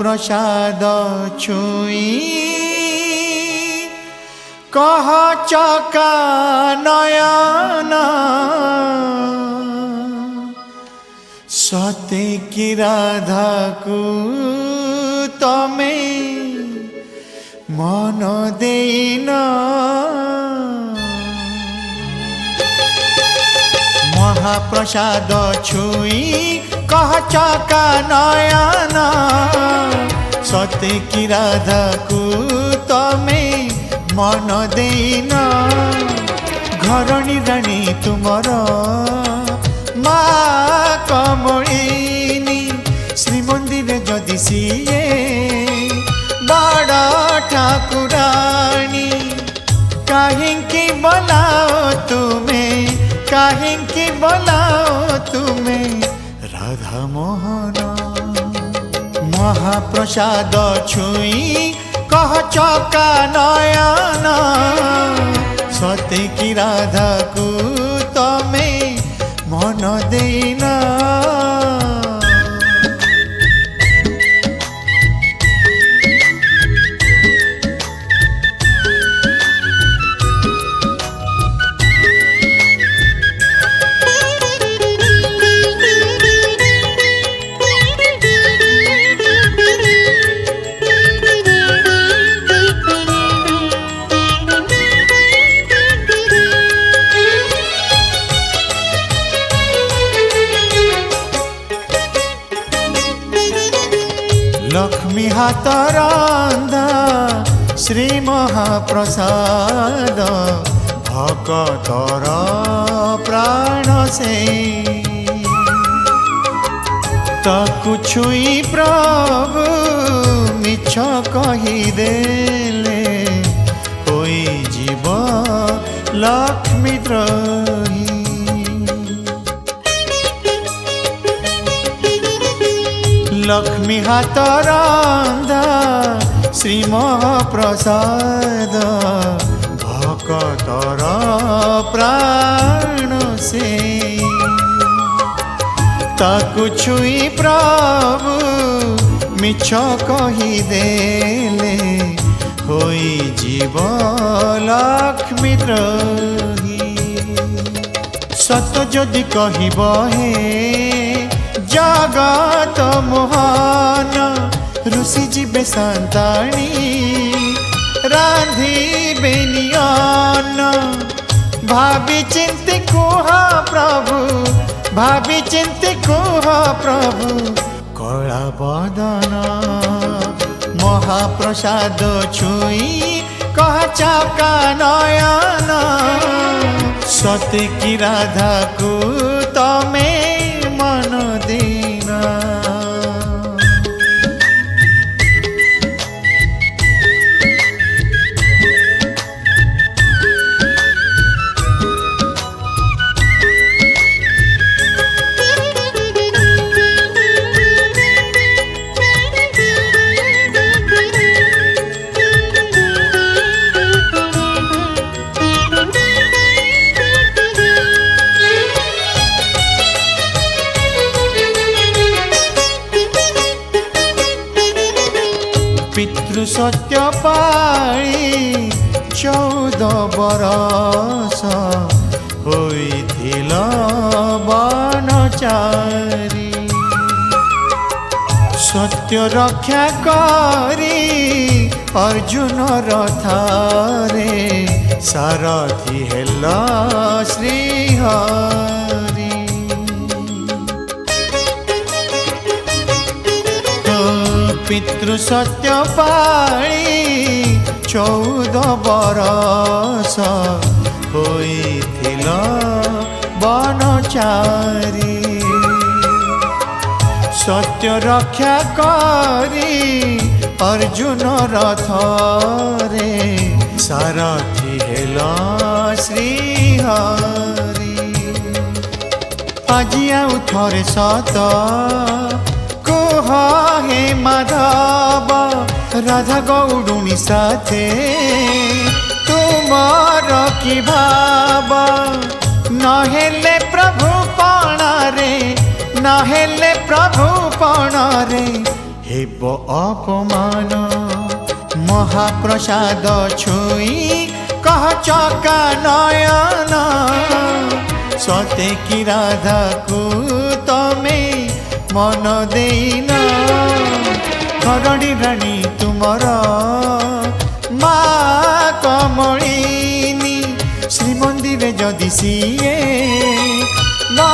महाप्रसाद छुई कह चका नयन सते की राधा को तमे मन देना महाप्रसाद छुई कह चका नयन सते की राधा को तमे मन देना घरणी राणी तुमर माँ कमलिनी श्रीमंदिर जदि सीए बड़ ठाकुराणी कहीं बोलाओ तुम्हें कहीं बोलाओ तुम्हें राधा मोहन महाप्रसाद छुई कह चका नयन सते की राधा को तमे मन देना लक्ष्मी हाथ रंधा श्री महाप्रसाद भक्तर प्राण से ताकु छुई प्रभु मिछ कहीदेले होई जीव लक्ष्मी द्रोही लक्ष्मी हाथ रंधा श्री महाप्रसाद भक्तर प्राण से ताकु छुई प्रभु मिछ कहीदेले होई जीव लक्ष्मी द्रोही सत जदि कहब हे जगत मोहन ऋषि जीवे संताणी राधी बेनियन भाभी चिंती कुह प्रभु भाभी चिंती कुह प्रभु कला बदन महाप्रसाद छुई कह चका नयन सते की राधा को तमे मन देना पितृ सत्य पाई 14 बरस होइथिल बनचारी सत्य रक्षा करी अर्जुन रथारे सारथी हेल श्रीहरि पितृ सत्य पाई 14 बरस होइथिल बनचारी सत्य रक्षा करी अर्जुन रथरे सारथी हेल श्रीहरि আজি आउ थरे सत कुह हे माधव राधा गौडुनी साथे तुमर की भाव नहेले प्रभु पणारे नहेले प्रभु पणारे ହେବ ଅପମାନ ମହାପ୍ରସାଦ ଛୁଇଁ କହ ଚକା ନୟନ ସତେ କି ରାଧାକୁ ତମେ ମନ ଦେଇନ କରଡ଼ି ରାଣୀ ତୁମର ମା କମଳିନୀ ଶ୍ରୀମନ୍ଦିରେ ଯଦି ସିଏ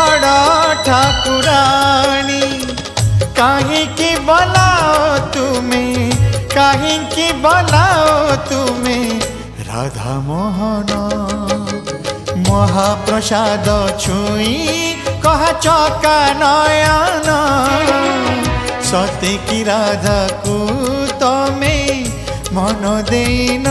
ବଡ଼ ଠାକୁରାଣୀ କାହିଁକି ବୋଲାଓ ତୁମେ କାହିଁକି ବୋଲାଓ ତୁମେ রাধা মোহন মহাপ্রসাদ ছুঁই কহা চকা নয়ন সতে কি রাধাকু তমে মন দেইন